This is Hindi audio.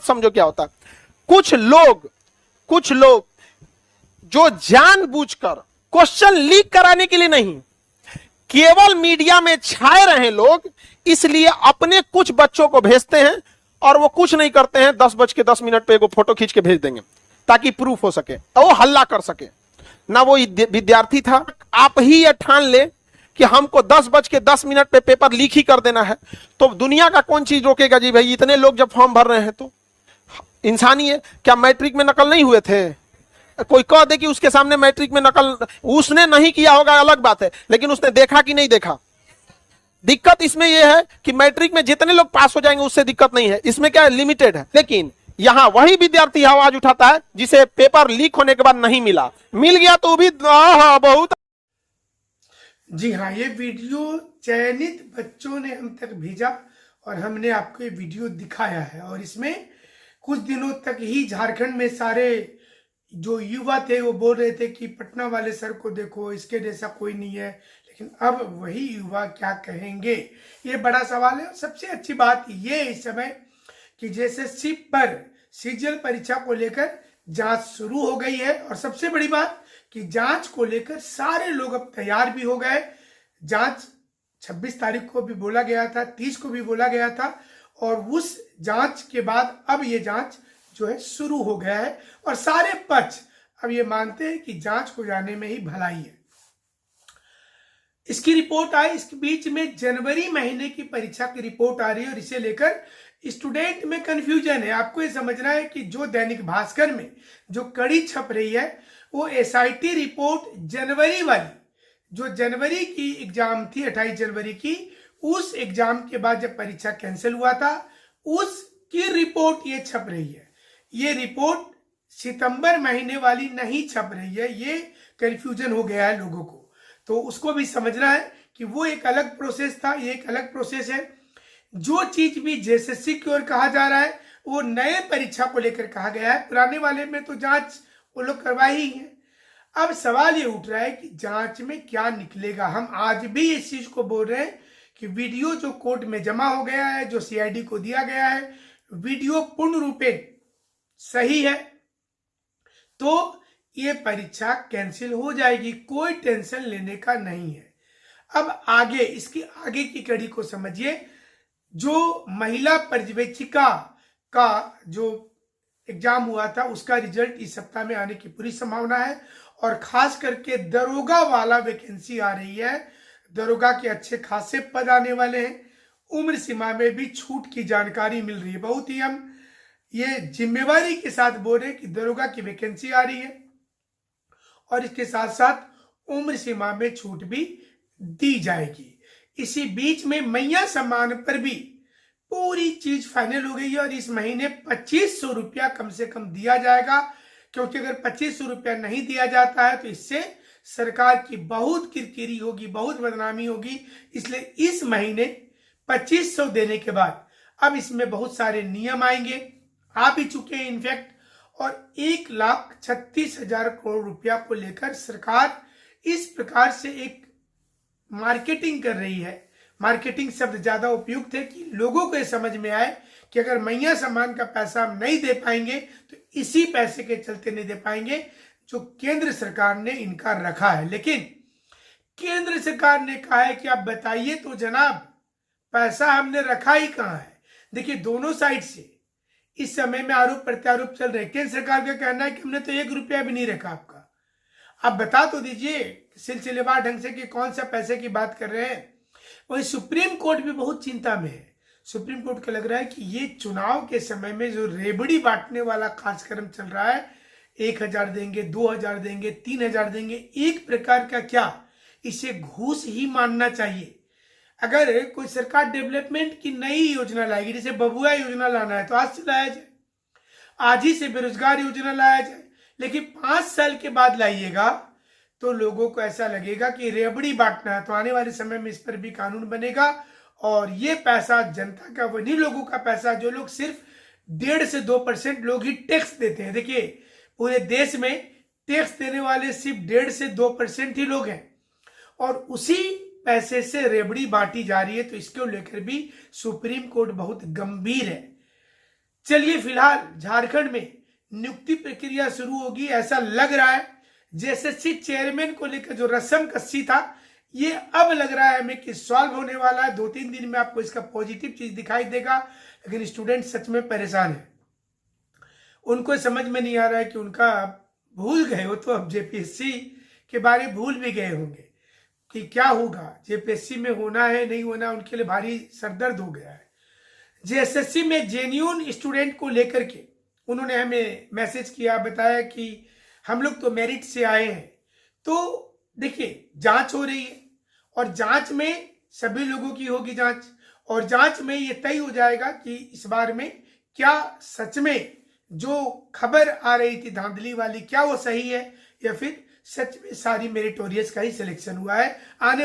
समझो क्या होता है। कुछ लोग जो जानबूझकर क्वेश्चन लीक कराने के लिए नहीं, केवल मीडिया में छाए रहे लोग, इसलिए अपने कुछ बच्चों को भेजते हैं और वो कुछ नहीं करते हैं, 10:10 पे वो फोटो खींच के भेज देंगे ताकि प्रूफ हो सके और वो हल्ला कर सके। ना वो विद्यार्थी था। आप ही ये ठान ले कि हमको 10:10 पे पेपर लीक ही कर देना है, तो दुनिया का कौन चीज रोकेगा जी भाई? इतने लोग जब फॉर्म भर रहे हैं तो इंसानी है। क्या मैट्रिक में नकल नहीं हुए थे? कोई कह दे कि उसके सामने मैट्रिक में नकल उसने नहीं किया होगा, अलग बात है, लेकिन उसने देखा कि नहीं देखा? दिक्कत इसमें यह है कि मैट्रिक में जितने लोग पास हो जाएंगे उससे दिक्कत नहीं है, इसमें क्या है, लिमिटेड है। लेकिन यहां वही विद्यार्थी आवाज उठाता है जिसे पेपर लीक होने के बाद नहीं मिला, मिल गया तो भी बहुत। जी हाँ, ये वीडियो चयनित बच्चों ने हम तक भेजा और हमने आपको ये वीडियो दिखाया है। और इसमें कुछ दिनों तक ही झारखंड में सारे जो युवा थे वो बोल रहे थे कि पटना वाले सर को देखो, इसके जैसा कोई नहीं है। लेकिन अब वही युवा क्या कहेंगे, ये बड़ा सवाल है। सबसे अच्छी बात ये इस समय कि जैसे सिप पर सीजीएल परीक्षा को लेकर जांच शुरू हो गई है, और सबसे बड़ी बात कि जांच को लेकर सारे लोग अब तैयार भी हो गए। जांच 26 तारीख को भी बोला गया था, 30 को भी बोला गया था, और उस जांच के बाद अब ये जांच जो है शुरू हो गया है। और सारे पक्ष अब ये मानते हैं कि जांच को जाने में ही भलाई है। इसकी रिपोर्ट आई, इसके बीच में जनवरी महीने की परीक्षा की रिपोर्ट आ रही है और इसे लेकर स्टूडेंट में कंफ्यूजन है। आपको ये समझना है कि जो दैनिक भास्कर में जो कड़ी छप रही है वो एसआईटी रिपोर्ट जनवरी वाली, जो जनवरी की एग्जाम थी 28 जनवरी की, उस एग्जाम के बाद जब परीक्षा कैंसिल हुआ था उसकी रिपोर्ट ये छप रही है। ये रिपोर्ट सितंबर महीने वाली नहीं छप रही है, ये कंफ्यूजन हो गया है लोगों को। तो उसको भी समझना है कि वो एक अलग प्रोसेस था, ये एक अलग प्रोसेस है। जो चीज भी जेएसएससी की ओर कहा जा रहा है वो नए परीक्षा को लेकर कहा गया है। पुराने वाले में तो जांच वो लोग करवाई ही है। अब सवाल ये उठ रहा है कि जांच में क्या निकलेगा। हम आज भी इस चीज को बोल रहे हैं कि वीडियो जो कोर्ट में जमा हो गया है, जो सीआईडी को दिया गया है, वीडियो पूर्ण रूपे सही है, तो ये परीक्षा कैंसिल हो जाएगी, कोई टेंशन लेने का नहीं है। अब आगे इसकी आगे की कड़ी को समझिए। जो महिला पर्यवेक्षिका का जो एग्जाम हुआ था उसका रिजल्ट इस सप्ताह में आने की पूरी संभावना है, और खास करके दरोगा वाला वैकेंसी आ रही है। दरोगा के अच्छे खासे पद आने वाले हैं। उम्र सीमा में भी छूट की जानकारी मिल रही है। बहुत ही हम ये जिम्मेवारी के साथ बोल रहे हैं कि दरोगा की वैकेंसी आ रही है और इसके साथ साथ उम्र सीमा में छूट भी दी जाएगी। इसी बीच में मैया सम्मान पर भी पूरी चीज फाइनल हो गई है और इस महीने 2500 रुपया कम से कम दिया जाएगा, क्योंकि अगर 2500 रुपया नहीं दिया जाता है तो इससे सरकार की बहुत किरकिरी होगी, बहुत बदनामी होगी। इसलिए इस महीने 2500 देने के बाद अब इसमें बहुत सारे नियम आएंगे, आ भी चुके हैं इनफैक्ट, और 1,36,000 करोड़ रुपया को लेकर सरकार इस प्रकार से एक मार्केटिंग कर रही है। मार्केटिंग शब्द ज्यादा उपयुक्त है कि लोगों को यह समझ में आए कि अगर मैया सम्मान का पैसा हम नहीं दे पाएंगे तो इसी पैसे के चलते नहीं दे पाएंगे जो केंद्र सरकार ने इनका रखा है। लेकिन केंद्र सरकार ने कहा है कि आप बताइए तो जनाब, पैसा हमने रखा ही कहां है। देखिए, दोनों साइड से इस समय में आरोप प्रत्यारोप चल रहे हैं। केंद्र सरकार का कहना है कि हमने तो 1 रुपया भी नहीं रखा आपका। आप बता तो दीजिए सिलसिलेवार ढंग से कि कौन सा पैसे की बात कर रहे हैं। वही सुप्रीम कोर्ट भी बहुत चिंता में है। सुप्रीम कोर्ट को लग रहा है कि ये चुनाव के समय में जो रेबड़ी बांटने वाला कार्यक्रम चल रहा है, 1,000 देंगे, 2,000 देंगे, 3,000 देंगे, एक प्रकार का क्या इसे घूस ही मानना चाहिए। अगर कोई सरकार डेवलपमेंट की नई योजना लाएगी, जैसे बबुआ योजना लाना है तो आज से लाया जाए, आज ही से बेरोजगार योजना लाया जाए। लेकिन 5 साल के बाद लाइएगा तो लोगों को ऐसा लगेगा कि रेबड़ी बांटना है। तो आने वाले समय में इस पर भी कानून बनेगा और ये पैसा जनता का, वही लोगों का पैसा जो लोग सिर्फ 1.5 से 2% लोग ही टैक्स देते हैं। देखिए, पूरे देश में टैक्स देने वाले सिर्फ 1.5 से 2% ही लोग हैं और उसी पैसे से रेबड़ी बांटी जा रही है। तो इसको लेकर भी सुप्रीम कोर्ट बहुत गंभीर है। चलिए फिलहाल झारखंड में नियुक्ति प्रक्रिया शुरू होगी। ऐसा लग रहा है जेएसएससी चेयरमैन को लेकर जो रस्म कस्सी था, ये अब लग रहा है हमें कि सॉल्व होने वाला है। 2-3 दिन में आपको इसका पॉजिटिव चीज दिखाई देगा। लेकिन स्टूडेंट सच में परेशान है, उनको समझ में नहीं आ रहा है कि उनका भूल गए हो तो अब जेपीएससी के बारे भूल भी गए होंगे कि क्या होगा, जेपीएससी में होना है नहीं होना, उनके लिए भारी सरदर्द हो गया है। जेएसएससी में जेन्यून स्टूडेंट को लेकर के उन्होंने हमें मैसेज किया, बताया कि हम लोग तो मेरिट से आए हैं। तो देखिए, जांच हो रही है और जांच में सभी लोगों की होगी जांच, और जांच में ये तय हो जाएगा कि इस बार में क्या सच में जो खबर आ रही थी धांधली वाली, क्या वो सही है या फिर सच में सारी मेरिटोरियस का ही सिलेक्शन हुआ है। आने